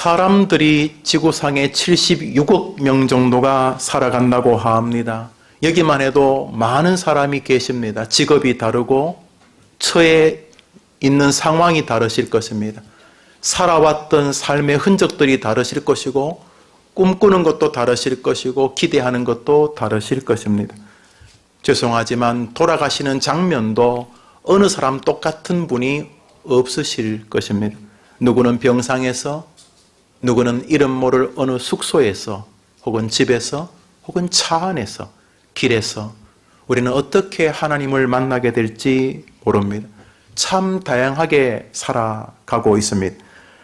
사람들이 지구상에 76억 명 정도가 살아간다고 합니다. 여기만 해도 많은 사람이 계십니다. 직업이 다르고 처해 있는 상황이 다르실 것입니다. 살아왔던 삶의 흔적들이 다르실 것이고 꿈꾸는 것도 다르실 것이고 기대하는 것도 다르실 것입니다. 죄송하지만 돌아가시는 장면도 어느 사람 똑같은 분이 없으실 것입니다. 누구는 병상에서, 누구는 이름 모를 어느 숙소에서, 혹은 집에서, 혹은 차 안에서, 길에서 우리는 어떻게 하나님을 만나게 될지 모릅니다. 참 다양하게 살아가고 있습니다.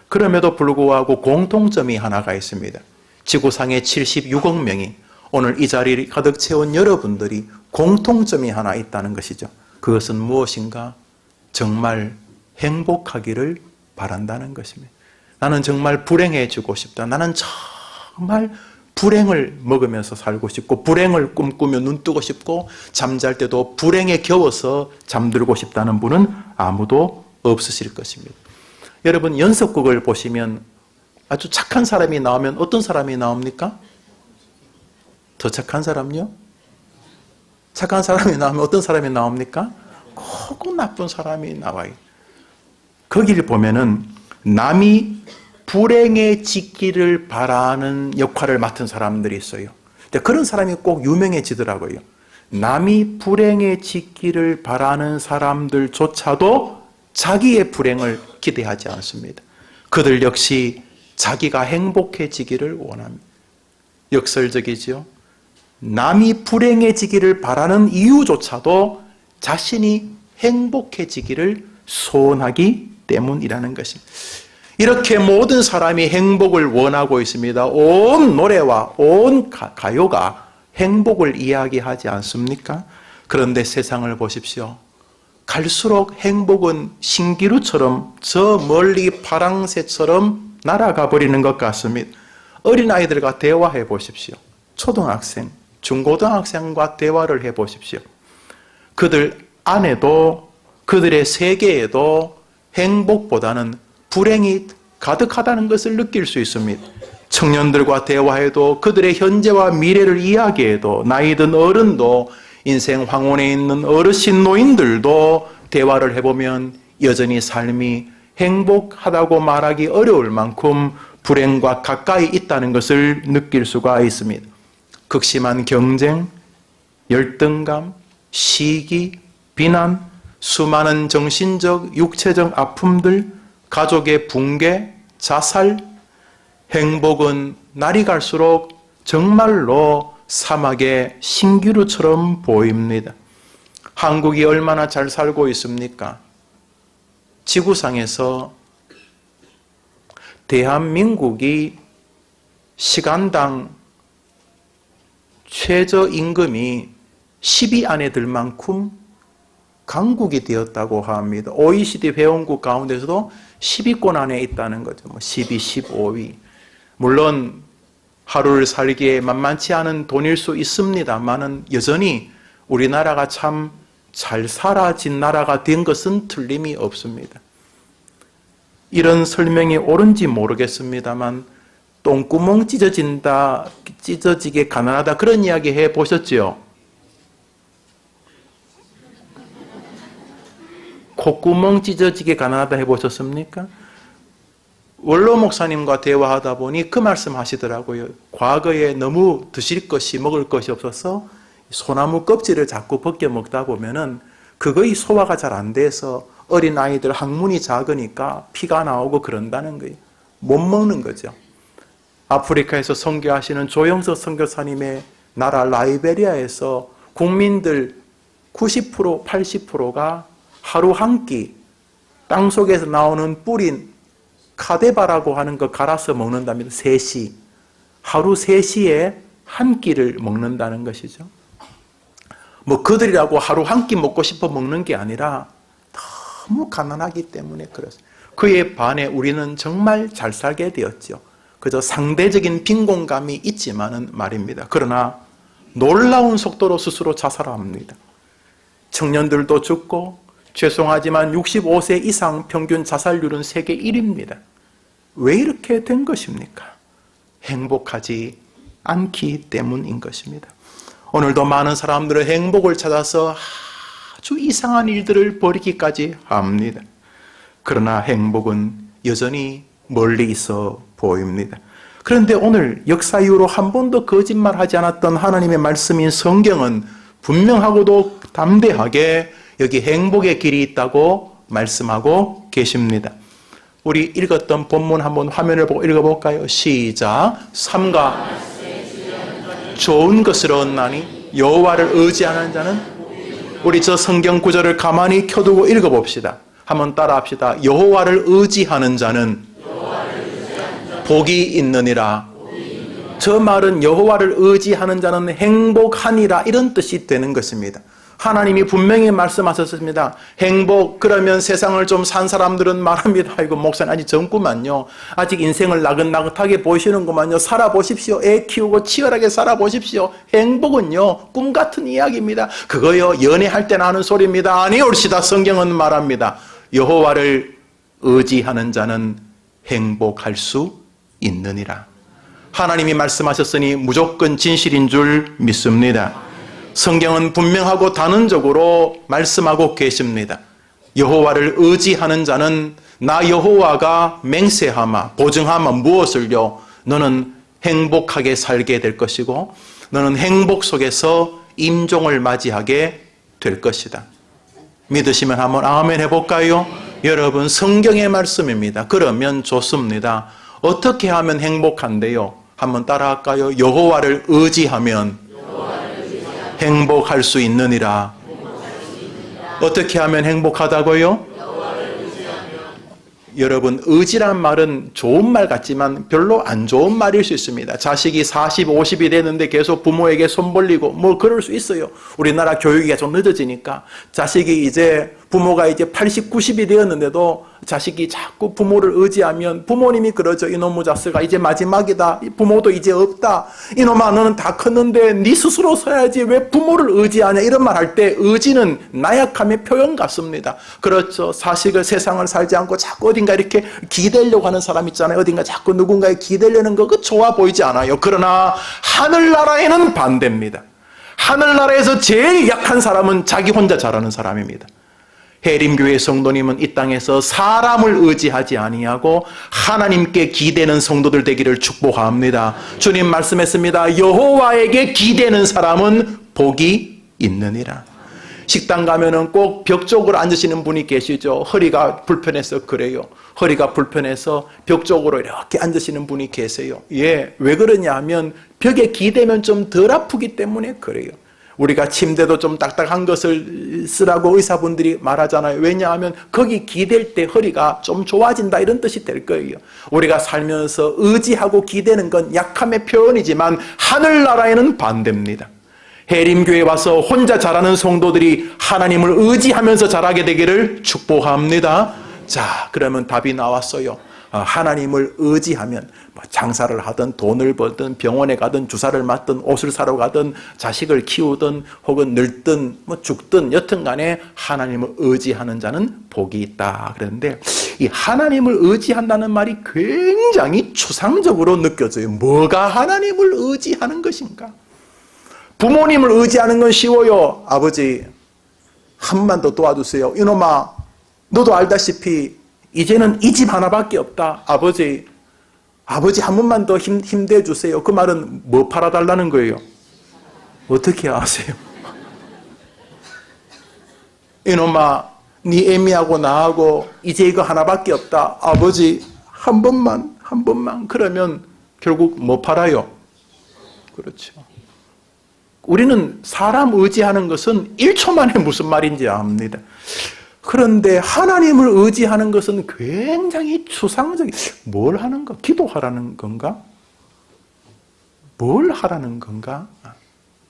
그럼에도 불구하고 공통점이 하나가 있습니다. 지구상의 76억 명이 오늘 이 자리를 가득 채운 여러분들이 공통점이 하나 있다는 것이죠. 그것은 무엇인가? 정말 행복하기를 바란다는 것입니다. 나는 정말 불행해지고 싶다. 나는 정말 불행을 먹으면서 살고 싶고 불행을 꿈꾸며 눈 뜨고 싶고 잠잘 때도 불행에 겨워서 잠들고 싶다는 분은 아무도 없으실 것입니다. 여러분 연속극을 보시면 아주 착한 사람이 나오면 어떤 사람이 나옵니까? 더 착한 사람요? 착한 사람이 나오면 어떤 사람이 나옵니까? 꼭 나쁜 사람이 나와요. 거기를 보면은 남이 불행해지기를 바라는 역할을 맡은 사람들이 있어요. 그런 사람이 꼭 유명해지더라고요. 남이 불행해지기를 바라는 사람들조차도 자기의 불행을 기대하지 않습니다. 그들 역시 자기가 행복해지기를 원합니다. 역설적이지요. 남이 불행해지기를 바라는 이유조차도 자신이 행복해지기를 소원하기 때문이라는 것입니다. 이렇게 모든 사람이 행복을 원하고 있습니다. 온 노래와 온 가요가 행복을 이야기하지 않습니까? 그런데 세상을 보십시오. 갈수록 행복은 신기루처럼 저 멀리 파랑새처럼 날아가 버리는 것 같습니다. 어린아이들과 대화해 보십시오. 초등학생, 중고등학생과 대화를 해 보십시오. 그들 안에도 그들의 세계에도 행복보다는 불행이 가득하다는 것을 느낄 수 있습니다. 청년들과 대화해도 그들의 현재와 미래를 이야기해도 나이든 어른도 인생 황혼에 있는 어르신 노인들도 대화를 해보면 여전히 삶이 행복하다고 말하기 어려울 만큼 불행과 가까이 있다는 것을 느낄 수가 있습니다. 극심한 경쟁, 열등감, 시기, 비난, 수많은 정신적, 육체적 아픔들, 가족의 붕괴, 자살, 행복은 날이 갈수록 정말로 사막의 신기루처럼 보입니다. 한국이 얼마나 잘 살고 있습니까? 지구상에서 대한민국이 시간당 최저임금이 10위 안에 들 만큼 강국이 되었다고 합니다. OECD 회원국 가운데서도 10위권 안에 있다는 거죠. 12, 15위. 물론 하루를 살기에 만만치 않은 돈일 수 있습니다만은 여전히 우리나라가 참 잘 살아진 나라가 된 것은 틀림이 없습니다. 이런 설명이 옳은지 모르겠습니다만 똥구멍 찢어지게 가난하다 그런 이야기 해보셨죠? 콧구멍 찢어지게 가난하다 해보셨습니까? 원로 목사님과 대화하다 보니 그 말씀 하시더라고요. 과거에 너무 드실 것이 먹을 것이 없어서 소나무 껍질을 자꾸 벗겨 먹다 보면은 그거의 소화가 잘 안 돼서 어린아이들 항문이 작으니까 피가 나오고 그런다는 거예요. 못 먹는 거죠. 아프리카에서 선교하시는 조영석 선교사님의 나라 라이베리아에서 국민들 90%, 80%가 하루 한 끼 땅속에서 나오는 뿌린 카데바라고 하는 거 갈아서 먹는답니다. 3시. 하루 3시에 한 끼를 먹는다는 것이죠. 그들이라고 하루 한 끼 먹고 싶어 먹는 게 아니라 너무 가난하기 때문에 그렇습니다. 그에 반해 우리는 정말 잘 살게 되었죠. 그저 상대적인 빈곤감이 있지만은 말입니다. 그러나 놀라운 속도로 스스로 자살합니다. 청년들도 죽고 죄송하지만 65세 이상 평균 자살률은 세계 1위입니다. 왜 이렇게 된 것입니까? 행복하지 않기 때문인 것입니다. 오늘도 많은 사람들은 행복을 찾아서 아주 이상한 일들을 벌이기까지 합니다. 그러나 행복은 여전히 멀리 있어 보입니다. 그런데 오늘 역사 이후로 한 번도 거짓말하지 않았던 하나님의 말씀인 성경은 분명하고도 담대하게 여기 행복의 길이 있다고 말씀하고 계십니다. 우리 읽었던 본문 한번 화면을 보고 읽어볼까요? 시작. 삼가 좋은 것을 얻나니 여호와를 의지하는 자는, 우리 저 성경 구절을 가만히 켜두고 읽어봅시다. 한번 따라합시다. 여호와를 의지하는 자는 복이 있느니라. 저 말은 여호와를 의지하는 자는 행복하니라 이런 뜻이 되는 것입니다. 하나님이 분명히 말씀하셨습니다. 행복, 그러면 세상을 좀 산 사람들은 말합니다. 아이고 목사님 아직 젊구만요. 아직 인생을 나긋나긋하게 보시는구만요. 살아보십시오. 애 키우고 치열하게 살아보십시오. 행복은요 꿈 같은 이야기입니다. 그거요 연애할 때 나는 소리입니다. 아니 옳시다. 성경은 말합니다. 여호와를 의지하는 자는 행복할 수 있느니라. 하나님이 말씀하셨으니 무조건 진실인 줄 믿습니다. 성경은 분명하고 단언적으로 말씀하고 계십니다. 여호와를 의지하는 자는 나 여호와가 맹세하마 보증하마 무엇을요? 너는 행복하게 살게 될 것이고 너는 행복 속에서 임종을 맞이하게 될 것이다. 믿으시면 한번 아멘 해볼까요? 여러분 성경의 말씀입니다. 그러면 좋습니다. 어떻게 하면 행복한데요? 한번 따라할까요? 여호와를 의지하면 행복할 수 있느니라. 어떻게 하면 행복하다고요? 여러분 의지란 말은 좋은 말 같지만 별로 안 좋은 말일 수 있습니다. 자식이 40, 50이 되는데 계속 부모에게 손 벌리고 뭐 그럴 수 있어요. 우리나라 교육이 좀 늦어지니까 자식이 이제 부모가 이제 80, 90이 되었는데도 자식이 자꾸 부모를 의지하면 부모님이 그러죠. 이놈의 자식아 이제 마지막이다. 부모도 이제 없다. 이놈아 너는 다 컸는데 네 스스로 서야지 왜 부모를 의지하냐. 이런 말 할 때 의지는 나약함의 표현 같습니다. 그렇죠. 사실은 세상을 살지 않고 자꾸 어딘가 이렇게 기대려고 하는 사람 있잖아요. 어딘가 자꾸 누군가에 기대려는 거 그 좋아 보이지 않아요. 그러나 하늘나라에는 반대입니다. 하늘나라에서 제일 약한 사람은 자기 혼자 잘하는 사람입니다. 해림교회 성도님은 이 땅에서 사람을 의지하지 아니하고 하나님께 기대는 성도들 되기를 축복합니다. 주님 말씀했습니다. 여호와에게 기대는 사람은 복이 있느니라. 식당 가면은 꼭 벽 쪽으로 앉으시는 분이 계시죠. 허리가 불편해서 그래요. 허리가 불편해서 벽 쪽으로 이렇게 앉으시는 분이 계세요. 예, 왜 그러냐 하면 벽에 기대면 좀 덜 아프기 때문에 그래요. 우리가 침대도 좀 딱딱한 것을 쓰라고 의사분들이 말하잖아요. 왜냐하면 거기 기댈 때 허리가 좀 좋아진다 이런 뜻이 될 거예요. 우리가 살면서 의지하고 기대는 건 약함의 표현이지만 하늘나라에는 반대입니다. 해림교회 와서 혼자 자라는 성도들이 하나님을 의지하면서 자라게 되기를 축복합니다. 자, 그러면 답이 나왔어요. 하나님을 의지하면 장사를 하든 돈을 벌든 병원에 가든 주사를 맞든 옷을 사러 가든 자식을 키우든 혹은 늙든 뭐 죽든 여튼간에 하나님을 의지하는 자는 복이 있다. 그런데 이 하나님을 의지한다는 말이 굉장히 추상적으로 느껴져요. 뭐가 하나님을 의지하는 것인가? 부모님을 의지하는 건 쉬워요. 아버지 한 번만 더 도와주세요. 이놈아 너도 알다시피 이제는 이 집 하나밖에 없다. 아버지 한 번만 더 힘내주세요. 그 말은 뭐 팔아달라는 거예요? 어떻게 아세요? 이놈아 네 애미하고 나하고 이제 이거 하나밖에 없다. 아버지 한 번만 그러면 결국 뭐 팔아요? 그렇죠. 우리는 사람 의지하는 것은 1초 만에 무슨 말인지 압니다. 그런데 하나님을 의지하는 것은 굉장히 추상적인, 뭘 하는 거? 기도하라는 건가? 뭘 하라는 건가?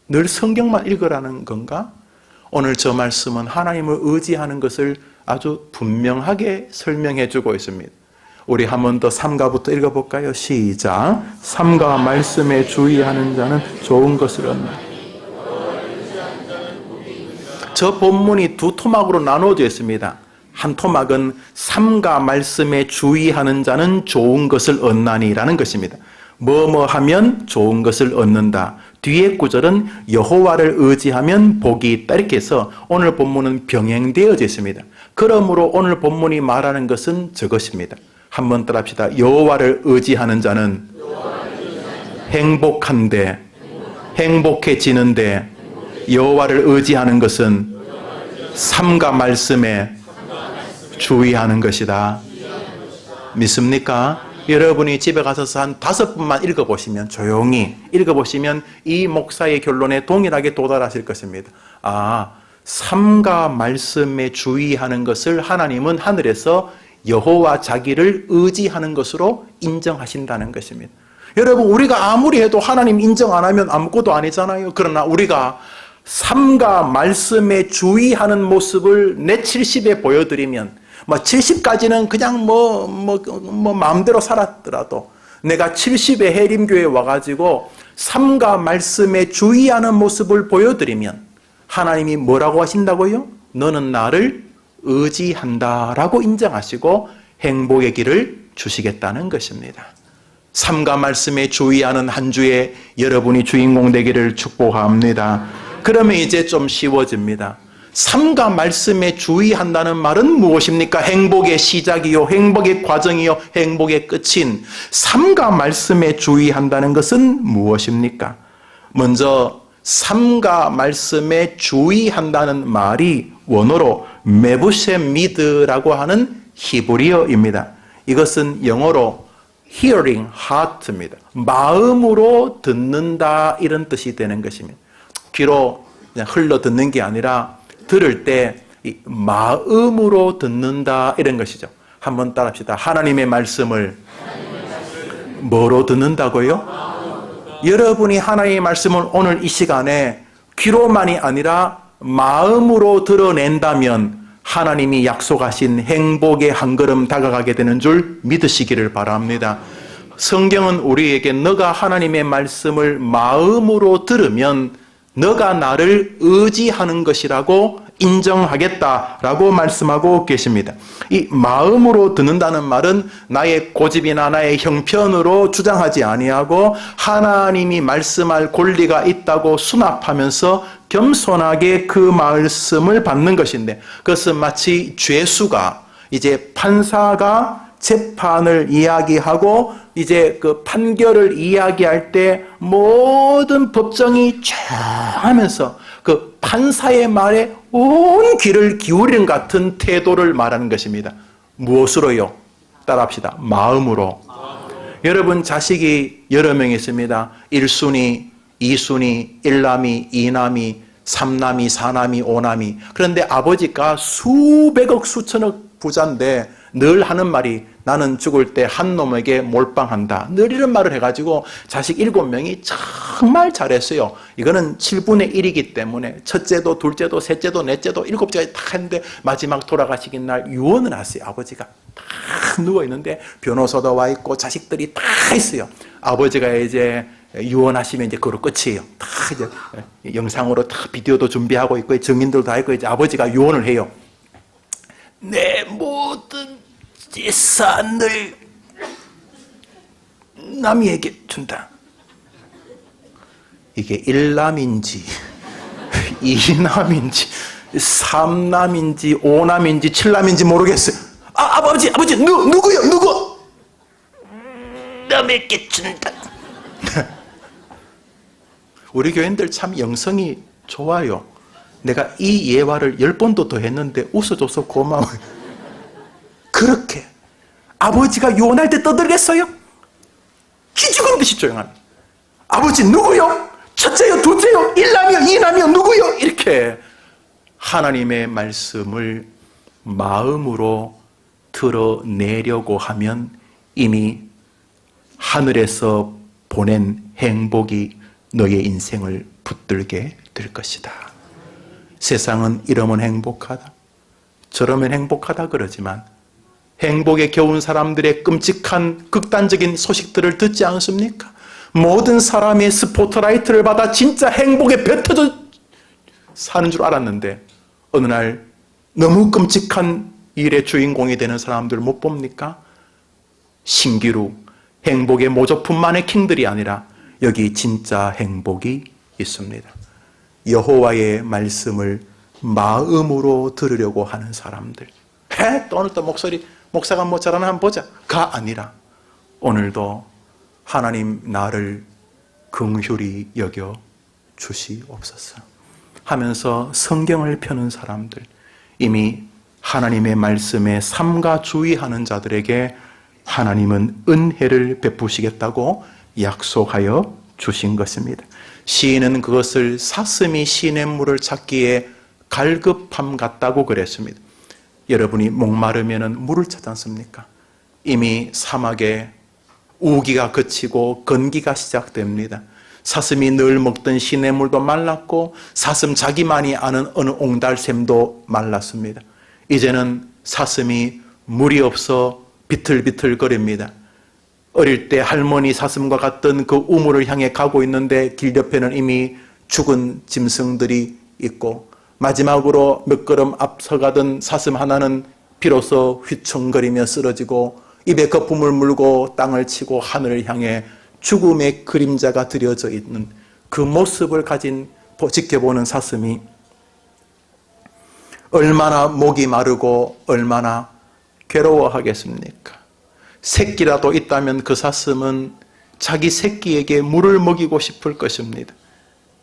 늘 성경만 읽으라는 건가? 오늘 저 말씀은 하나님을 의지하는 것을 아주 분명하게 설명해 주고 있습니다. 우리 한 번 더 3가부터 읽어볼까요? 시작. 3가 말씀에 주의하는 자는 좋은 것을 얻는다. 저 본문이 두 토막으로 나누어져 있습니다. 한 토막은 삼가 말씀에 주의하는 자는 좋은 것을 얻나니라는 것입니다. 뭐뭐 하면 좋은 것을 얻는다. 뒤에 구절은 여호와를 의지하면 복이 있다. 이렇게 해서 오늘 본문은 병행되어져 있습니다. 그러므로 오늘 본문이 말하는 것은 저것입니다. 한번 따라합시다. 여호와를 의지하는 자는 행복한데, 행복해지는데, 여호와를 의지하는 것은 삼가 말씀에 주의하는 것이다. 믿습니까? 여러분이 집에 가서 한 5번만 읽어보시면, 조용히 읽어보시면 이 목사의 결론에 동일하게 도달하실 것입니다. 아, 삼가 말씀에 주의하는 것을 하나님은 하늘에서 여호와 자기를 의지하는 것으로 인정하신다는 것입니다. 여러분, 우리가 아무리 해도 하나님 인정 안 하면 아무것도 아니잖아요. 그러나 우리가 삼가 말씀에 주의하는 모습을 내 70에 보여드리면, 70까지는 그냥 마음대로 살았더라도 내가 70에 해림교회에 와가지고 삼가 말씀에 주의하는 모습을 보여드리면 하나님이 뭐라고 하신다고요? 너는 나를 의지한다라고 인정하시고 행복의 길을 주시겠다는 것입니다. 삼가 말씀에 주의하는 한 주에 여러분이 주인공 되기를 축복합니다. 그러면 이제 좀 쉬워집니다. 삼가 말씀에 주의한다는 말은 무엇입니까? 행복의 시작이요, 행복의 과정이요, 행복의 끝인 삼가 말씀에 주의한다는 것은 무엇입니까? 먼저 삼가 말씀에 주의한다는 말이 원어로 메부셈미드라고 하는 히브리어입니다. 이것은 영어로 hearing heart입니다. 마음으로 듣는다, 이런 뜻이 되는 것입니다. 귀로 그냥 흘러 듣는 게 아니라 들을 때 마음으로 듣는다, 이런 것이죠. 한번 따라합시다. 하나님의 말씀을 뭐로 듣는다고요? 여러분이 하나님의 말씀을 오늘 이 시간에 귀로만이 아니라 마음으로 드러낸다면 하나님이 약속하신 행복의 한 걸음 다가가게 되는 줄 믿으시기를 바랍니다. 성경은 우리에게 너가 하나님의 말씀을 마음으로 들으면 너가 나를 의지하는 것이라고 인정하겠다라고 말씀하고 계십니다. 이 마음으로 듣는다는 말은 나의 고집이나 나의 형편으로 주장하지 아니하고 하나님이 말씀할 권리가 있다고 수납하면서 겸손하게 그 말씀을 받는 것인데, 그것은 마치 죄수가 이제 판사가 재판을 이야기하고 이제 그 판결을 이야기할 때 모든 법정이 쫙 하면서 그 판사의 말에 온 귀를 기울이는 같은 태도를 말하는 것입니다. 무엇으로요? 따라합시다. 마음으로. 여러분, 자식이 여러 명 있습니다. 1순위, 2순위, 1남이, 2남이, 3남이, 4남이, 5남이. 그런데 아버지가 수백억, 수천억 부자인데 늘 하는 말이 나는 죽을 때 한 놈에게 몰빵한다. 늘 이런 말을 해가지고 자식 7명이 정말 잘했어요. 이거는 7분의 1이기 때문에 첫째도 둘째도 셋째도 넷째도 7째까지 다 했는데 마지막 돌아가시긴 날 유언을 하세요. 아버지가 딱 누워있는데 변호사도 와 있고 자식들이 다 있어요. 아버지가 이제 유언하시면 이제 그걸로 끝이에요. 다 이제 영상으로 다 비디오도 준비하고 있고 증인들도 다 있고 이제 아버지가 유언을 해요. 내 모든 재산을 남이에게 준다. 이게 1남인지 2남인지 3남인지 5남인지 7남인지 모르겠어요. 아버지 누구요? 누구? 남에게 준다. 우리 교인들 참 영성이 좋아요. 내가 이 예화를 10번도 더 했는데 웃어줘서 고마워요. 그렇게 아버지가 유언할 때 떠들겠어요? 기죽은 듯이 조용합니다. 아버지 누구요? 첫째요? 둘째요? 1남이요? 2남이요? 누구요? 이렇게 하나님의 말씀을 마음으로 드러내려고 하면 이미 하늘에서 보낸 행복이 너의 인생을 붙들게 될 것이다. 세상은 이러면 행복하다, 저러면 행복하다 그러지만 행복에 겨운 사람들의 끔찍한 극단적인 소식들을 듣지 않습니까? 모든 사람의 스포트라이트를 받아 진짜 행복에 뱉어져 사는 줄 알았는데 어느 날 너무 끔찍한 일의 주인공이 되는 사람들 못 봅니까? 신기루, 행복의 모조품 마네킹들이 아니라 여기 진짜 행복이 있습니다. 여호와의 말씀을 마음으로 들으려고 하는 사람들. 오늘 또 목사가 뭐 잘하나 한번 보자가 아니라 오늘도 하나님 나를 긍휼히 여겨 주시옵소서 하면서 성경을 펴는 사람들, 이미 하나님의 말씀에 삼가 주의하는 자들에게 하나님은 은혜를 베푸시겠다고 약속하여 주신 것입니다. 시인은 그것을 사슴이 시냇물을 찾기에 갈급함 같다고 그랬습니다. 여러분이 목마르면 물을 찾지 않습니까? 이미 사막에 우기가 그치고 건기가 시작됩니다. 사슴이 늘 먹던 시냇물도 말랐고 사슴 자기만이 아는 어느 옹달샘도 말랐습니다. 이제는 사슴이 물이 없어 비틀비틀거립니다. 어릴 때 할머니 사슴과 같던 그 우물을 향해 가고 있는데 길 옆에는 이미 죽은 짐승들이 있고 마지막으로 몇 걸음 앞서가던 사슴 하나는 비로소 휘청거리며 쓰러지고 입에 거품을 물고 땅을 치고 하늘을 향해 죽음의 그림자가 드려져 있는 그 모습을 지켜보는 사슴이 얼마나 목이 마르고 얼마나 괴로워하겠습니까? 새끼라도 있다면 그 사슴은 자기 새끼에게 물을 먹이고 싶을 것입니다.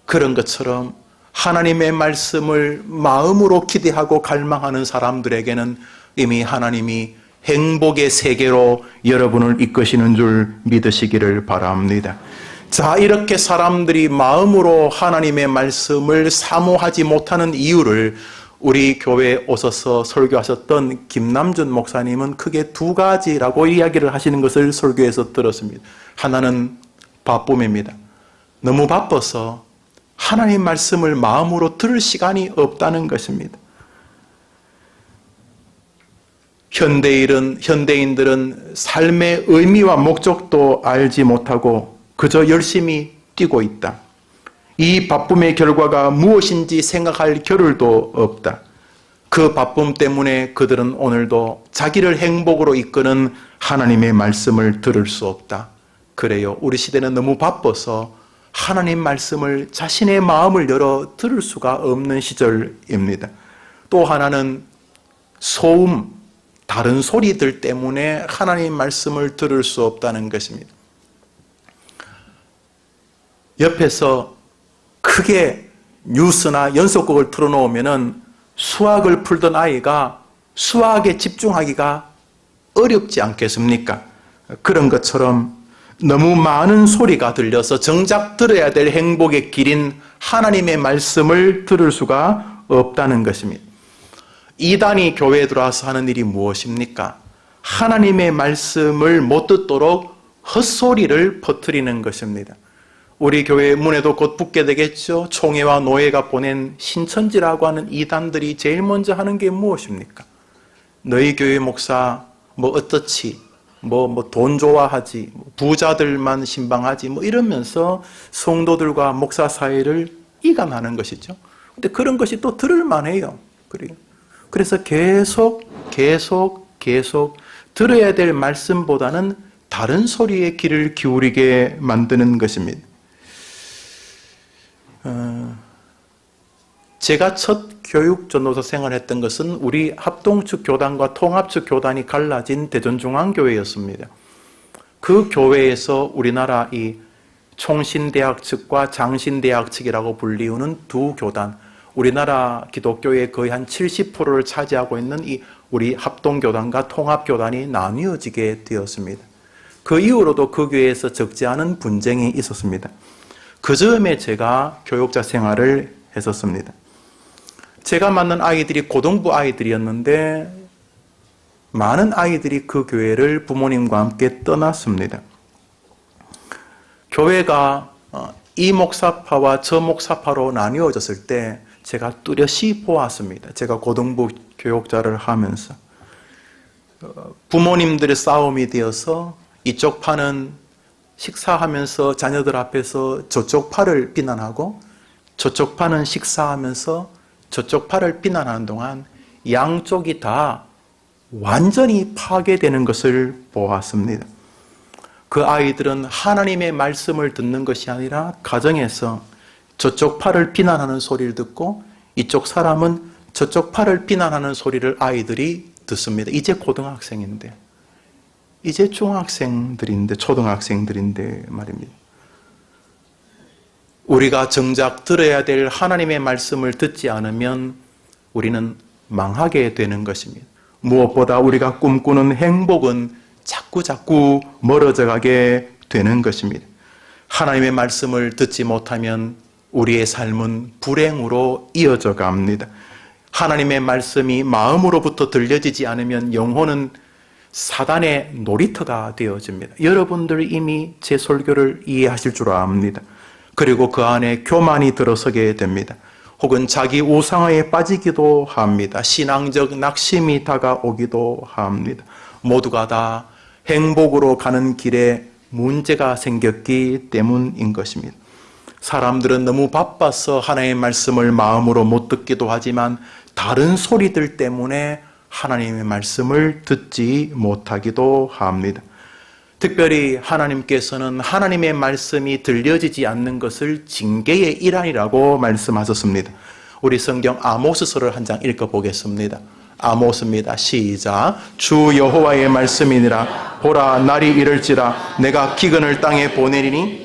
그런 것처럼 하나님의 말씀을 마음으로 기대하고 갈망하는 사람들에게는 이미 하나님이 행복의 세계로 여러분을 이끄시는 줄 믿으시기를 바랍니다. 자, 이렇게 사람들이 마음으로 하나님의 말씀을 사모하지 못하는 이유를 우리 교회에 오셔서 설교하셨던 김남준 목사님은 크게 두 가지라고 이야기를 하시는 것을 설교에서 들었습니다. 하나는 바쁨입니다. 너무 바빠서 하나님 말씀을 마음으로 들을 시간이 없다는 것입니다. 현대인들은 삶의 의미와 목적도 알지 못하고 그저 열심히 뛰고 있다. 이 바쁨의 결과가 무엇인지 생각할 겨를도 없다. 그 바쁨 때문에 그들은 오늘도 자기를 행복으로 이끄는 하나님의 말씀을 들을 수 없다. 그래요. 우리 시대는 너무 바빠서 하나님 말씀을 자신의 마음을 열어 들을 수가 없는 시절입니다. 또 하나는 소음, 다른 소리들 때문에 하나님 말씀을 들을 수 없다는 것입니다. 옆에서 크게 뉴스나 연속극을 틀어놓으면 수학을 풀던 아이가 수학에 집중하기가 어렵지 않겠습니까? 그런 것처럼 너무 많은 소리가 들려서 정작 들어야 될 행복의 길인 하나님의 말씀을 들을 수가 없다는 것입니다. 이단이 교회에 들어와서 하는 일이 무엇입니까? 하나님의 말씀을 못 듣도록 헛소리를 퍼뜨리는 것입니다. 우리 교회 문에도 곧 붙게 되겠죠. 총회와 노예가 보낸 신천지라고 하는 이단들이 제일 먼저 하는 게 무엇입니까? 너희 교회 목사 뭐 어떻지? 뭐 돈 좋아하지? 부자들만 신방하지? 뭐 이러면서 성도들과 목사 사이를 이간하는 것이죠. 근데 그런 것이 또 들을 만해요. 그래서 계속 들어야 될 말씀보다는 다른 소리에 귀를 기울이게 만드는 것입니다. 제가 첫 교육 전도사 생활했던 것은 우리 합동측 교단과 통합측 교단이 갈라진 대전중앙교회였습니다. 그 교회에서 우리나라 이 총신대학 측과 장신대학 측이라고 불리우는 두 교단, 우리나라 기독교의 거의 한 70%를 차지하고 있는 이 우리 합동교단과 통합교단이 나뉘어지게 되었습니다. 그 이후로도 그 교회에서 적지 않은 분쟁이 있었습니다. 그 즈음에 제가 교육자 생활을 했었습니다. 제가 만난 아이들이 고등부 아이들이었는데 많은 아이들이 그 교회를 부모님과 함께 떠났습니다. 교회가 이 목사파와 저 목사파로 나뉘어졌을 때 제가 뚜렷이 보았습니다. 제가 고등부 교육자를 하면서 부모님들의 싸움이 되어서 이쪽 파는 식사하면서 자녀들 앞에서 저쪽 파를 비난하고 저쪽 파는 식사하면서 저쪽 파를 비난하는 동안 양쪽이 다 완전히 파괴되는 것을 보았습니다. 그 아이들은 하나님의 말씀을 듣는 것이 아니라 가정에서 저쪽 팔을 비난하는 소리를 듣고 이쪽 사람은 저쪽 팔을 비난하는 소리를 아이들이 듣습니다. 이제 고등학생인데, 이제 중학생들인데, 초등학생들인데 말입니다. 우리가 정작 들어야 될 하나님의 말씀을 듣지 않으면 우리는 망하게 되는 것입니다. 무엇보다 우리가 꿈꾸는 행복은 자꾸 멀어져 가게 되는 것입니다. 하나님의 말씀을 듣지 못하면 우리의 삶은 불행으로 이어져 갑니다. 하나님의 말씀이 마음으로부터 들려지지 않으면 영혼은 사단의 놀이터가 되어집니다. 여러분들 이미 제 설교를 이해하실 줄 압니다. 그리고 그 안에 교만이 들어서게 됩니다. 혹은 자기 우상화에 빠지기도 합니다. 신앙적 낙심이 다가오기도 합니다. 모두가 다 행복으로 가는 길에 문제가 생겼기 때문인 것입니다. 사람들은 너무 바빠서 하나님의 말씀을 마음으로 못 듣기도 하지만 다른 소리들 때문에 하나님의 말씀을 듣지 못하기도 합니다. 특별히 하나님께서는 하나님의 말씀이 들려지지 않는 것을 징계의 일환이라고 말씀하셨습니다. 우리 성경 아모스서를 한 장 읽어보겠습니다. 아모스입니다. 시작. 주 여호와의 말씀이니라. 보라, 날이 이를지라 내가 기근을 땅에 보내리니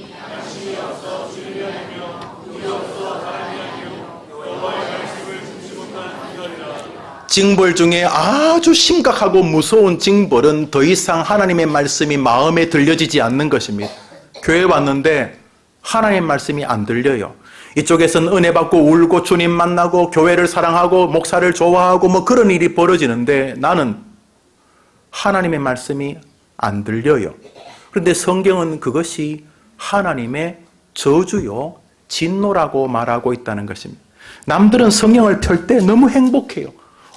징벌 중에 아주 심각하고 무서운 징벌은 더 이상 하나님의 말씀이 마음에 들려지지 않는 것입니다. 교회 왔는데 하나님의 말씀이 안 들려요. 이쪽에서는 은혜 받고 울고 주님 만나고 교회를 사랑하고 목사를 좋아하고 뭐 그런 일이 벌어지는데 나는 하나님의 말씀이 안 들려요. 그런데 성경은 그것이 하나님의 저주요, 진노라고 말하고 있다는 것입니다. 남들은 성경을 펼 때 너무 행복해요.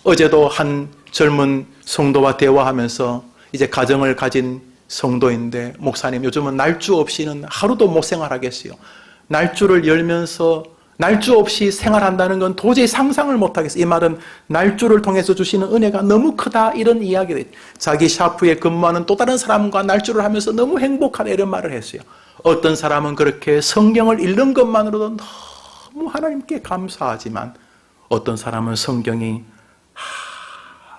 어제도 한 젊은 성도와 대화하면서 이제 가정을 가진 성도인데, 목사님 요즘은 날주 없이는 하루도 못 생활하겠어요. 날주를 열면서 날주 없이 생활한다는 건 도저히 상상을 못하겠어요. 이 말은 날주를 통해서 주시는 은혜가 너무 크다, 이런 이야기를, 자기 샤프에 근무하는 또 다른 사람과 날주를 하면서 너무 행복하다, 이런 말을 했어요. 어떤 사람은 그렇게 성경을 읽는 것만으로도 너무 하나님께 감사하지만 어떤 사람은 성경이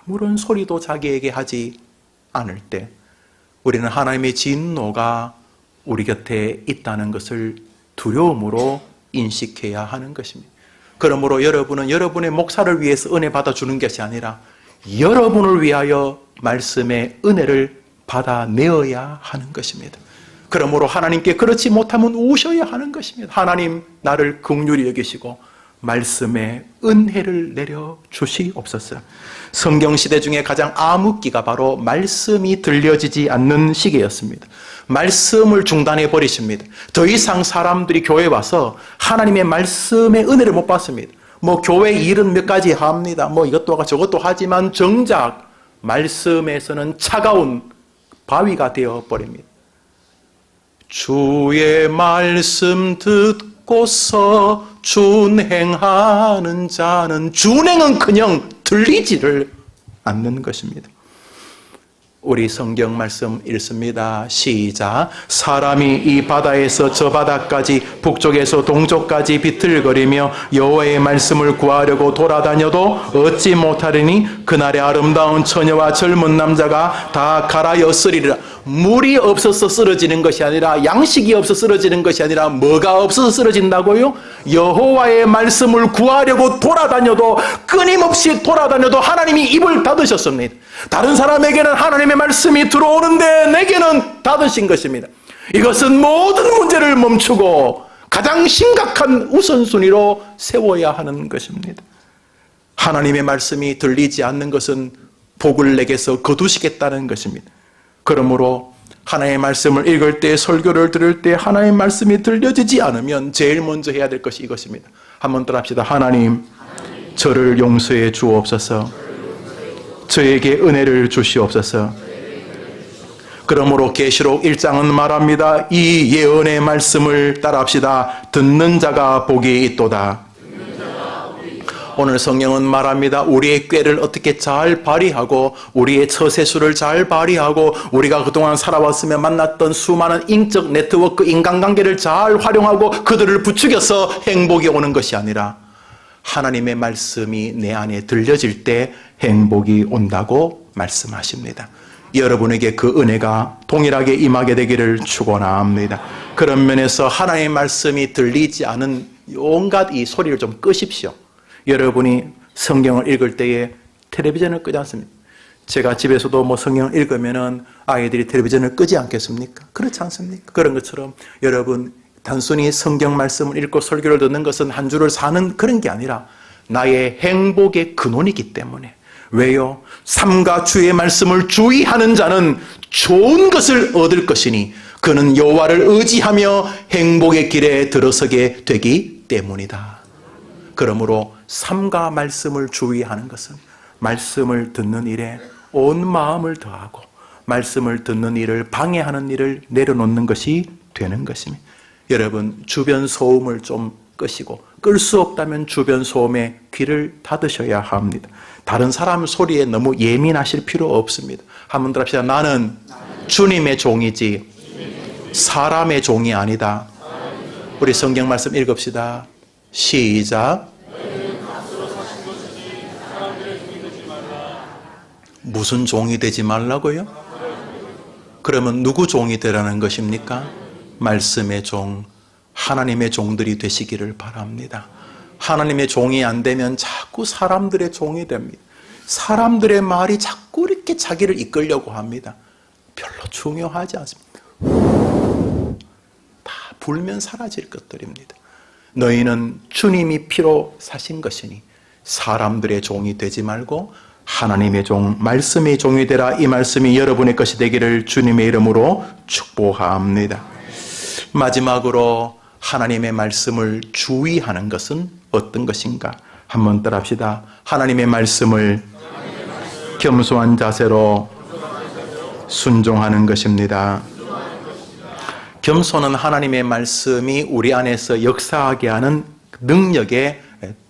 아무런 소리도 자기에게 하지 않을 때 우리는 하나님의 진노가 우리 곁에 있다는 것을 두려움으로 인식해야 하는 것입니다. 그러므로 여러분은 여러분의 목사를 위해서 은혜 받아주는 것이 아니라 여러분을 위하여 말씀의 은혜를 받아내어야 하는 것입니다. 그러므로 하나님께 그렇지 못하면 우셔야 하는 것입니다. 하나님, 나를 긍휼히 여기시고 말씀의 은혜를 내려 주시옵소서. 성경시대 중에 가장 암흑기가 바로 말씀이 들려지지 않는 시기였습니다. 말씀을 중단해 버리십니다. 더 이상 사람들이 교회에 와서 하나님의 말씀의 은혜를 못 받습니다. 뭐 교회 일은 몇 가지 합니다. 뭐 이것도 하고 저것도 하지만 정작 말씀에서는 차가운 바위가 되어 버립니다. 주의 말씀 듣고서 준행하는 자는, 준행은 들리지를 않는 것입니다. 우리 성경 말씀 읽습니다. 시작. 사람이 이 바다에서 저 바다까지, 북쪽에서 동쪽까지 비틀거리며 여호와의 말씀을 구하려고 돌아다녀도 얻지 못하리니 그날의 아름다운 처녀와 젊은 남자가 다 갈아였으리라. 물이 없어서 쓰러지는 것이 아니라, 양식이 없어서 쓰러지는 것이 아니라 뭐가 없어서 쓰러진다고요? 여호와의 말씀을 구하려고 돌아다녀도, 끊임없이 돌아다녀도 하나님이 입을 닫으셨습니다. 다른 사람에게는 하나님의 말씀이 들어오는데 내게는 닫으신 것입니다. 이것은 모든 문제를 멈추고 가장 심각한 우선순위로 세워야 하는 것입니다. 하나님의 말씀이 들리지 않는 것은 복을 내게서 거두시겠다는 것입니다. 그러므로 하나님의 말씀을 읽을 때, 설교를 들을 때 하나님의 말씀이 들려지지 않으면 제일 먼저 해야 될 것이 이것입니다. 한번 따라 합시다. 하나님, 저를 용서해 주옵소서. 저에게 은혜를 주시옵소서. 그러므로 계시록 1장은 말합니다. 이 예언의 말씀을 따라합시다. 듣는 자가 복이 있도다. 오늘 성경은 말합니다. 우리의 꾀를 어떻게 잘 발휘하고 우리의 처세술을 잘 발휘하고 우리가 그동안 살아왔으며 만났던 수많은 인적 네트워크 인간관계를 잘 활용하고 그들을 부추겨서 행복이 오는 것이 아니라 하나님의 말씀이 내 안에 들려질 때 행복이 온다고 말씀하십니다. 여러분에게 그 은혜가 동일하게 임하게 되기를 축원합니다. 그런 면에서 하나님의 말씀이 들리지 않은 온갖 이 소리를 좀 끄십시오. 여러분이 성경을 읽을 때에 텔레비전을 끄지 않습니까? 제가 집에서도 뭐 성경을 읽으면은 아이들이 텔레비전을 끄지 않겠습니까? 그렇지 않습니까? 그런 것처럼 여러분 단순히 성경 말씀을 읽고 설교를 듣는 것은 한 주를 사는 그런 게 아니라 나의 행복의 근원이기 때문에. 왜요? 삼가 주의 말씀을 주의하는 자는 좋은 것을 얻을 것이니 그는 여호와를 의지하며 행복의 길에 들어서게 되기 때문이다. 그러므로 삼가 말씀을 주의하는 것은 말씀을 듣는 일에 온 마음을 더하고 말씀을 듣는 일을 방해하는 일을 내려놓는 것이 되는 것입니다. 여러분 주변 소음을 좀 끄시고 끌 수 없다면 주변 소음에 귀를 닫으셔야 합니다. 다른 사람 소리에 너무 예민하실 필요 없습니다. 한번 더 합시다. 나는 주님의 종이지 사람의 종이 아니다. 우리 성경 말씀 읽읍시다. 시작. 무슨 종이 되지 말라고요? 그러면 누구 종이 되라는 것입니까? 말씀의 종, 하나님의 종들이 되시기를 바랍니다. 하나님의 종이 안 되면 자꾸 사람들의 종이 됩니다. 사람들의 말이 자꾸 이렇게 자기를 이끌려고 합니다. 별로 중요하지 않습니다. 다 불면 사라질 것들입니다. 너희는 주님이 피로 사신 것이니 사람들의 종이 되지 말고 하나님의 종, 말씀의 종이 되라. 이 말씀이 여러분의 것이 되기를 주님의 이름으로 축복합니다. 마지막으로 하나님의 말씀을 주의하는 것은 어떤 것인가? 한번 따라합시다. 하나님의 말씀을 겸손한 자세로 순종하는 것입니다. 겸손은 하나님의 말씀이 우리 안에서 역사하게 하는 능력의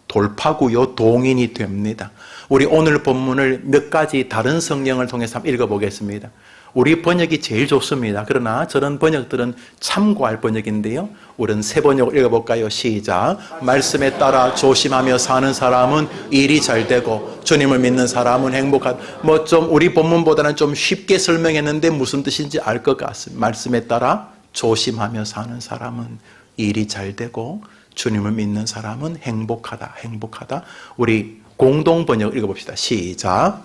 돌파구요, 동인이 됩니다. 우리 오늘 본문을 몇 가지 다른 성경을 통해서 한번 읽어보겠습니다. 우리 번역이 제일 좋습니다. 그러나 저런 번역들은 참고할 번역인데요. 우리는 새 번역을 읽어볼까요? 시작. 말씀에 따라 조심하며 사는 사람은 일이 잘 되고 주님을 믿는 사람은 행복한. 뭐 좀 우리 본문보다는 좀 쉽게 설명했는데 무슨 뜻인지 알 것 같습니다. 말씀에 따라 조심하며 사는 사람은 일이 잘 되고 주님을 믿는 사람은 행복하다. 행복하다. 우리 공동 번역 읽어봅시다. 시작.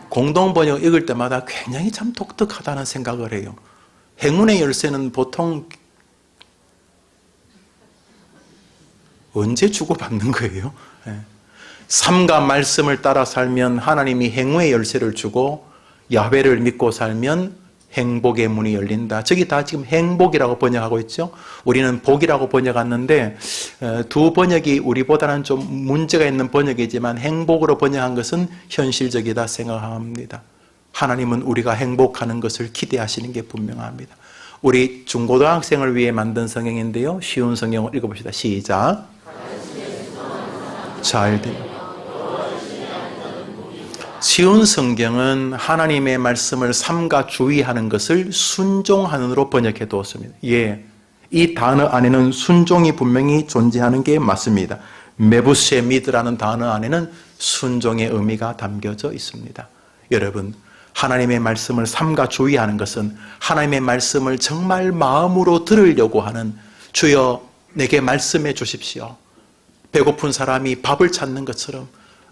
공동 번역 읽을 때마다 굉장히 참 독특하다는 생각을 해요. 행운의 열쇠는 보통 언제 주고받는 거예요? 삼가 말씀을 따라 살면 하나님이 행운의 열쇠를 주고 야훼를 믿고 살면 행복의 문이 열린다. 저기 다 지금 행복이라고 번역하고 있죠. 우리는 복이라고 번역했는데 두 번역이 우리보다는 좀 문제가 있는 번역이지만 행복으로 번역한 것은 현실적이다 생각합니다. 하나님은 우리가 행복하는 것을 기대하시는 게 분명합니다. 우리 중고등학생을 위해 만든 성경인데요. 쉬운 성경을 읽어봅시다. 시작. 잘 됩니다. 쉬운 성경은 하나님의 말씀을 삼가 주의하는 것을 순종하는으로 번역해 두었습니다. 예, 이 단어 안에는 순종이 분명히 존재하는 게 맞습니다. 메부세미드라는 단어 안에는 순종의 의미가 담겨져 있습니다. 여러분, 하나님의 말씀을 삼가 주의하는 것은 하나님의 말씀을 정말 마음으로 들으려고 하는 주여 내게 말씀해 주십시오. 배고픈 사람이 밥을 찾는 것처럼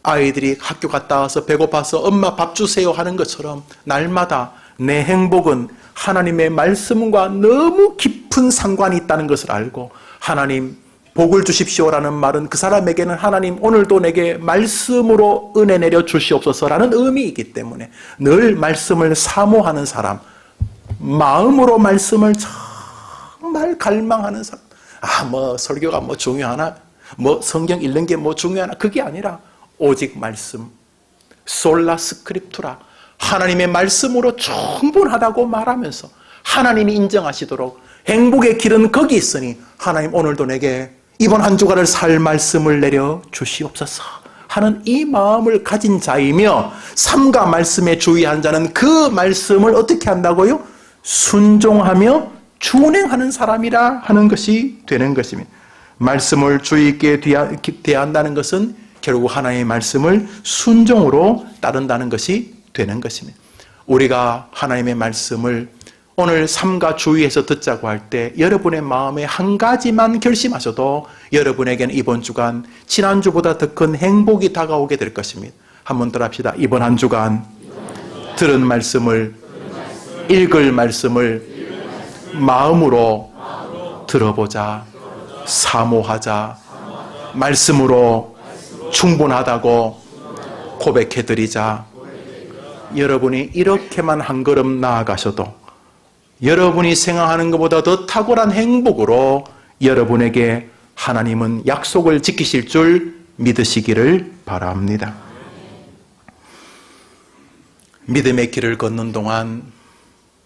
아이들이 학교 갔다 와서 배고파서 엄마 밥 주세요 하는 것처럼 날마다 내 행복은 하나님의 말씀과 너무 깊은 상관이 있다는 것을 알고 하나님 복을 주십시오라는 말은 그 사람에게는 하나님 오늘도 내게 말씀으로 은혜 내려 주시옵소서라는 의미이기 때문에 늘 말씀을 사모하는 사람, 마음으로 말씀을 정말 갈망하는 사람, 뭐 설교가 뭐 중요하나, 뭐 성경 읽는 게 뭐 중요하나, 그게 아니라 오직 말씀, 솔라 스크립투라, 하나님의 말씀으로 충분하다고 말하면서 하나님이 인정하시도록 행복의 길은 거기 있으니 하나님 오늘도 내게 이번 한 주간을 살 말씀을 내려 주시옵소서 하는 이 마음을 가진 자이며 삼가 말씀에 주의한 자는 그 말씀을 어떻게 한다고요? 순종하며 준행하는 사람이라 하는 것이 되는 것입니다. 말씀을 주의 있게 대한다는 것은 결국 하나님의 말씀을 순종으로 따른다는 것이 되는 것입니다. 우리가 하나님의 말씀을 오늘 삼가 주의해서 듣자고 할 때 여러분의 마음에 한 가지만 결심하셔도 여러분에게는 이번 주간 지난주보다 더 큰 행복이 다가오게 될 것입니다. 한번 더 합시다. 이번 한 주간 들은 말씀을 읽을 말씀을 마음으로 들어보자. 사모하자. 말씀으로 충분하다고 고백해드리자. 여러분이 이렇게만 한 걸음 나아가셔도 여러분이 생각하는 것보다 더 탁월한 행복으로 여러분에게 하나님은 약속을 지키실 줄 믿으시기를 바랍니다. 믿음의 길을 걷는 동안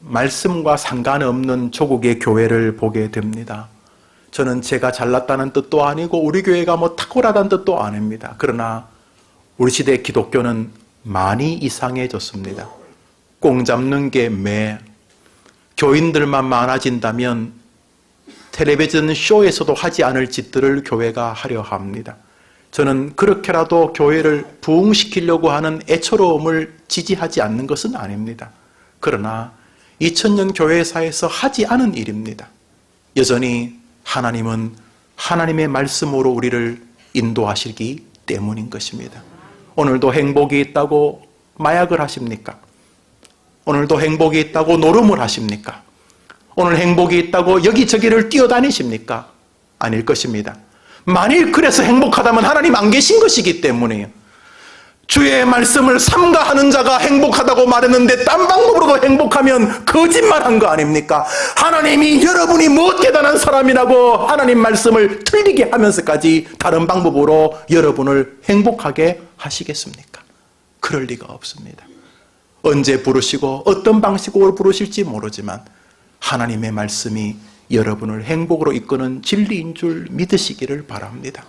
말씀과 상관없는 조국의 교회를 보게 됩니다. 저는 제가 잘났다는 뜻도 아니고 우리 교회가 뭐 탁월하다는 뜻도 아닙니다. 그러나 우리 시대 기독교는 많이 이상해졌습니다. 꽁 잡는 게 매. 교인들만 많아진다면 텔레비전 쇼에서도 하지 않을 짓들을 교회가 하려 합니다. 저는 그렇게라도 교회를 부흥시키려고 하는 애처로움을 지지하지 않는 것은 아닙니다. 그러나 2000년 교회사에서 하지 않은 일입니다. 여전히 하나님은 하나님의 말씀으로 우리를 인도하시기 때문인 것입니다. 오늘도 행복이 있다고 마약을 하십니까? 오늘도 행복이 있다고 노름을 하십니까? 오늘 행복이 있다고 여기저기를 뛰어다니십니까? 아닐 것입니다. 만일 그래서 행복하다면 하나님 안 계신 것이기 때문이에요. 주의 말씀을 삼가하는 자가 행복하다고 말했는데 딴 방법으로도 행복하면 거짓말한 거 아닙니까? 하나님이 여러분이 뭐 대단한 사람이라고 하나님 말씀을 틀리게 하면서까지 다른 방법으로 여러분을 행복하게 하시겠습니까? 그럴 리가 없습니다. 언제 부르시고 어떤 방식으로 부르실지 모르지만 하나님의 말씀이 여러분을 행복으로 이끄는 진리인 줄 믿으시기를 바랍니다.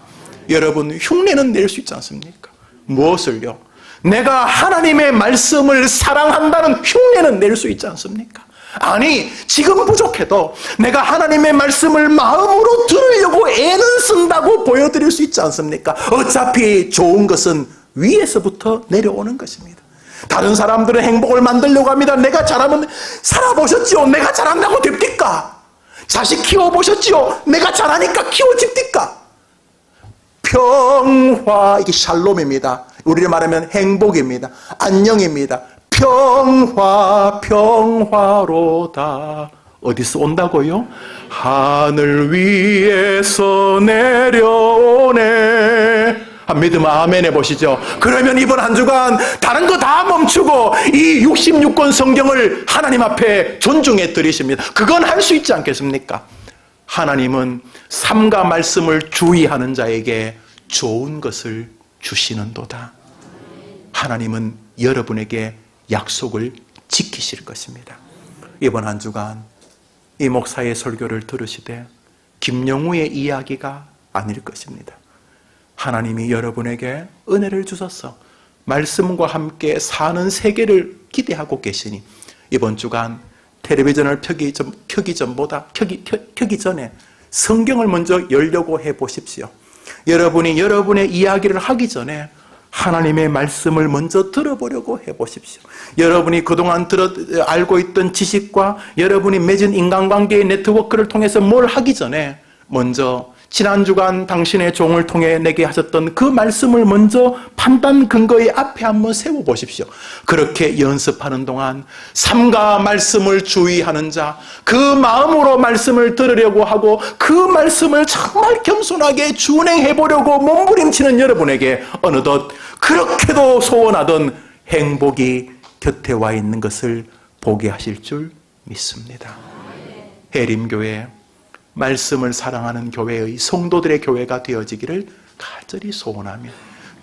여러분 흉내는 낼 수 있지 않습니까? 무엇을요? 내가 하나님의 말씀을 사랑한다는 흉내는 낼 수 있지 않습니까? 아니 지금 부족해도 내가 하나님의 말씀을 마음으로 들으려고 애는 쓴다고 보여드릴 수 있지 않습니까? 어차피 좋은 것은 위에서부터 내려오는 것입니다. 다른 사람들은 행복을 만들려고 합니다. 내가 잘하면 살아보셨지요? 내가 잘한다고 됩니까? 자식 키워보셨지요? 내가 잘하니까 키워집니까? 평화, 이게 샬롬입니다. 우리를 말하면 행복입니다. 안녕입니다. 평화로다. 어디서 온다고요? 하늘 위에서 내려오네. 한 믿으면 아멘 해보시죠. 그러면 이번 한 주간 다른 거 다 멈추고 이 66권 성경을 하나님 앞에 존중해 드리십니다. 그건 할 수 있지 않겠습니까? 하나님은 삼가 말씀을 주의하는 자에게 좋은 것을 주시는도다. 하나님은 여러분에게 약속을 지키실 것입니다. 이번 한 주간 이 목사의 설교를 들으시되 김영우의 이야기가 아닐 것입니다. 하나님이 여러분에게 은혜를 주셔서 말씀과 함께 사는 세계를 기대하고 계시니 이번 주간 텔레비전을 켜기 전에 성경을 먼저 열려고 해보십시오. 여러분이 여러분의 이야기를 하기 전에 하나님의 말씀을 먼저 들어보려고 해보십시오. 여러분이 그동안 알고 있던 지식과 여러분이 맺은 인간관계의 네트워크를 통해서 뭘 하기 전에 먼저 지난 주간 당신의 종을 통해 내게 하셨던 그 말씀을 먼저 판단 근거의 앞에 한번 세워보십시오. 그렇게 연습하는 동안 삼가 말씀을 주의하는 자, 그 마음으로 말씀을 들으려고 하고 그 말씀을 정말 겸손하게 준행해보려고 몸부림치는 여러분에게 어느덧 그렇게도 소원하던 행복이 곁에 와 있는 것을 보게 하실 줄 믿습니다. 해림교회 말씀을 사랑하는 교회의 성도들의 교회가 되어지기를 간절히 소원하며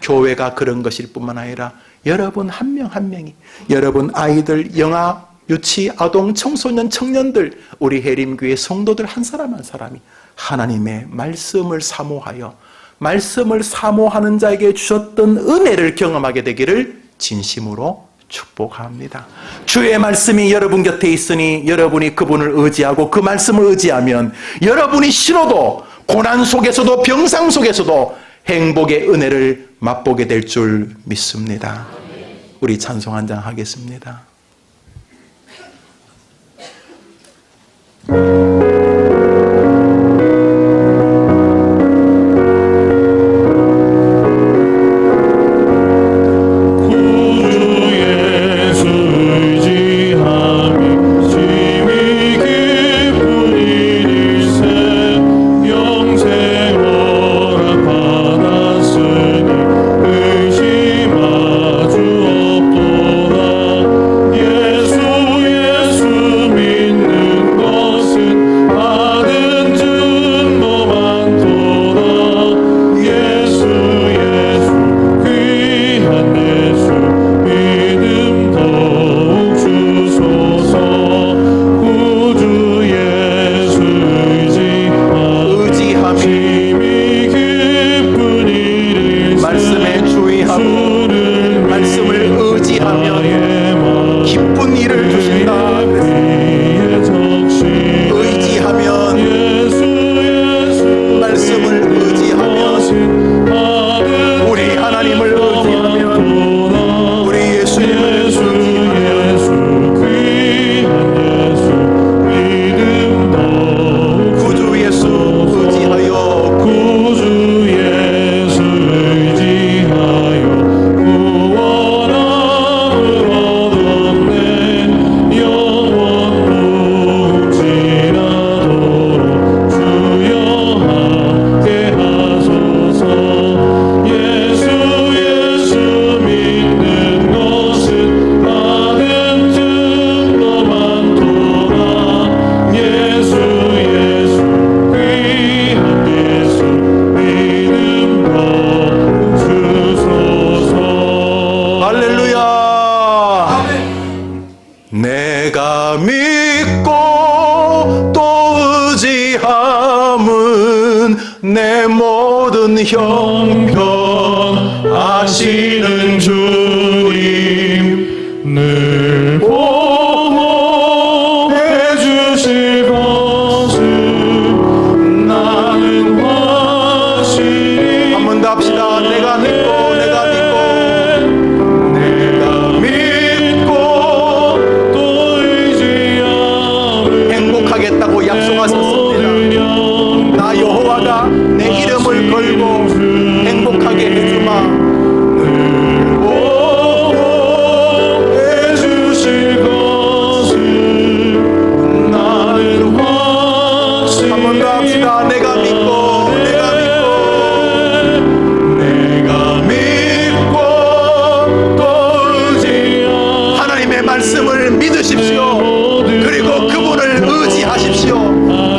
교회가 그런 것일 뿐만 아니라 여러분 한 명 한 명이 여러분 아이들 영아 유치, 아동, 청소년, 청년들, 우리 해림교회 성도들 한 사람 한 사람이 하나님의 말씀을 사모하여 말씀을 사모하는 자에게 주셨던 은혜를 경험하게 되기를 진심으로 축복합니다. 주의 말씀이 여러분 곁에 있으니 여러분이 그분을 의지하고 그 말씀을 의지하면 여러분이 싫어도 고난 속에서도 병상 속에서도 행복의 은혜를 맛보게 될 줄 믿습니다. 우리 찬송 한 장 하겠습니다. 내가 믿고 또 의지함은 내 모든 형편 아시는 주님 늘 보호해 주실 것을 나는 확실히 한 번 더 합시다. 내가 믿고 행복하겠다고 약속하셨습니다. 나 여호와가 내 이름을 걸고 행복하게 해주마. 늘 보호해 주실 것을 나는 확실히 한 번 더 합시다. 내가 믿고 또 의지하며 하나님의 말씀을 믿으십시오. 그리고 그분을 의지하십시오.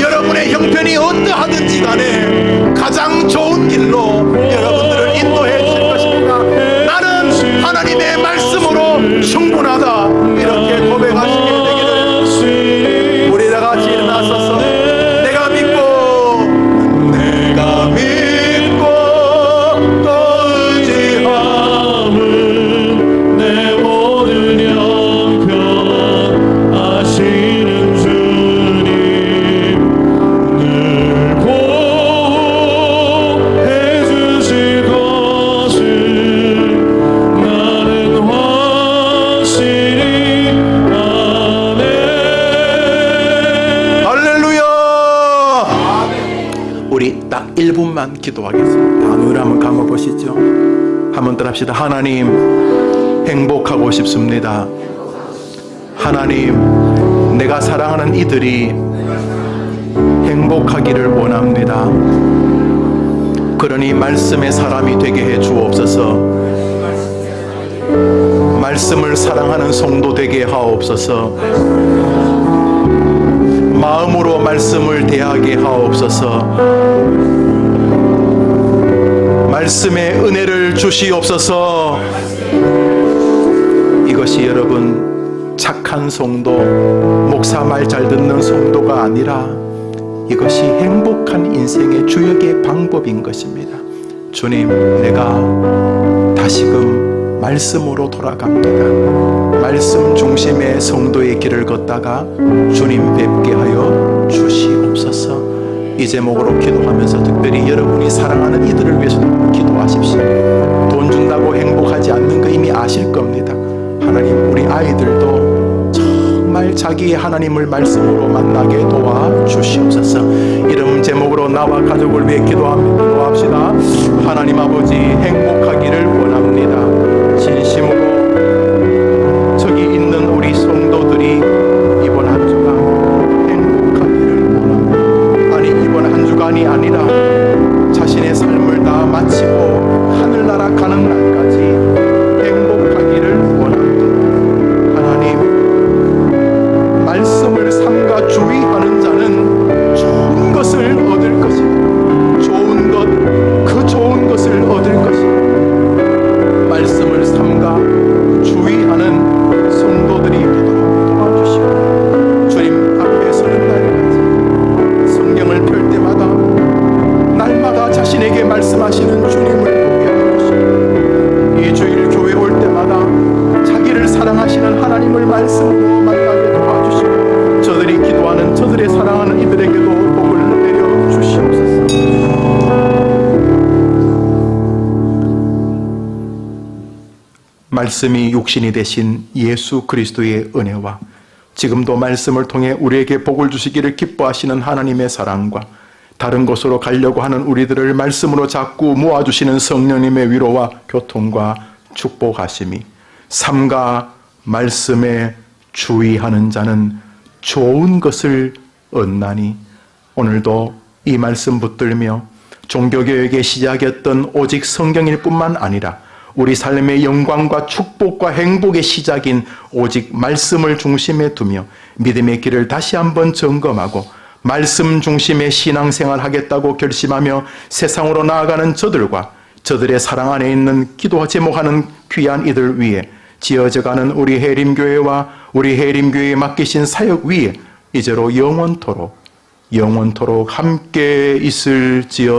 여러분의 형편이 어떠하든지 간에 가장 좋은 길로 여러분들을 인도해 주실 것입니다. 나는 하나님의 말씀으로 충분하다. 이렇게 고백하시게 되기를 우리 다 같이 일어나서서 내가 믿고 또 의지함은 내 모든 형편 아시는 주님 늘 보호해 주실 것을 나는 확실히 아네. 할렐루야. 우리 딱 1분만 기도하겠습니다. 눈을 한번 감아보시죠. 한번 더 합시다. 하나님, 행복하고 싶습니다. 하나님, 내가 사랑하는 이들이 행복하기를 원합니다. 그러니 말씀의 사람이 되게 해 주옵소서. 말씀을 사랑하는 성도 되게 하옵소서. 마음으로 말씀을 대하게 하옵소서. 말씀의 은혜를 주시옵소서. 이것이 여러분 착한 성도, 목사 말 잘 듣는 성도가 아니라 이것이 행복한 인생의 주역의 방법인 것입니다. 주님, 내가 다시금 말씀으로 돌아갑니다. 말씀 중심의 성도의 길을 걷다가 주님 뵙게 하여 주시옵소서. 이 제목으로 기도하면서 특별히 여러분이 사랑하는 이들을 위해서도 기도하십시오. 돈 준다고 행복하지 않는 거 이미 아실 겁니다. 하나님, 우리 아이들도 정말 자기의 하나님을 말씀으로 만나게 도와주시옵소서. 이런 제목으로 나와 가족을 위해 기도합시다. 하나님 아버지, 행복하기를 원합니다. 진심으로 저기 있는 우리 성도들이 이번 한 주간 행복하기를 원합니다. 아니, 이번 한 주간이 아니라 자신의 삶을 다 마치고 하늘나라 가는 날까지 행복하기를 원합니다. 하나님, 말씀을 삼가 주의하는 자는 좋은 것을 얻을 것이다. 좋은 것, 그 좋은 것을 얻을 것이다. 말씀을 삼가 주의하는 성도들이 되도록 도와주시고, 주님 앞에 서는 날까지 성경을 펼 때마다 날마다 자신에게 말씀하시는 주님을 보게 하시고, 이 주일 교회 올 때마다 자기를 사랑하시는 하나님을 말씀으로 만나게 도와주시고, 저들이 기도하는 저들의 사랑하는 이들에게도 복을 내려 주시옵소서. 말씀이 육신이 되신 예수 그리스도의 은혜와 지금도 말씀을 통해 우리에게 복을 주시기를 기뻐하시는 하나님의 사랑과 다른 곳으로 가려고 하는 우리들을 말씀으로 자꾸 모아주시는 성령님의 위로와 교통과 축복하심이 삼가 말씀에 주의하는 자는 좋은 것을 얻나니, 오늘도 이 말씀 붙들며 종교개혁의 시작이었던 오직 성경일 뿐만 아니라 우리 삶의 영광과 축복과 행복의 시작인 오직 말씀을 중심에 두며 믿음의 길을 다시 한번 점검하고 말씀 중심의 신앙생활 하겠다고 결심하며 세상으로 나아가는 저들과 저들의 사랑 안에 있는 기도 제목하는 귀한 이들 위에 지어져가는 우리 해림교회와 우리 해림교회에 맡기신 사역 위에 이제로 영원토록 함께 있을지어다.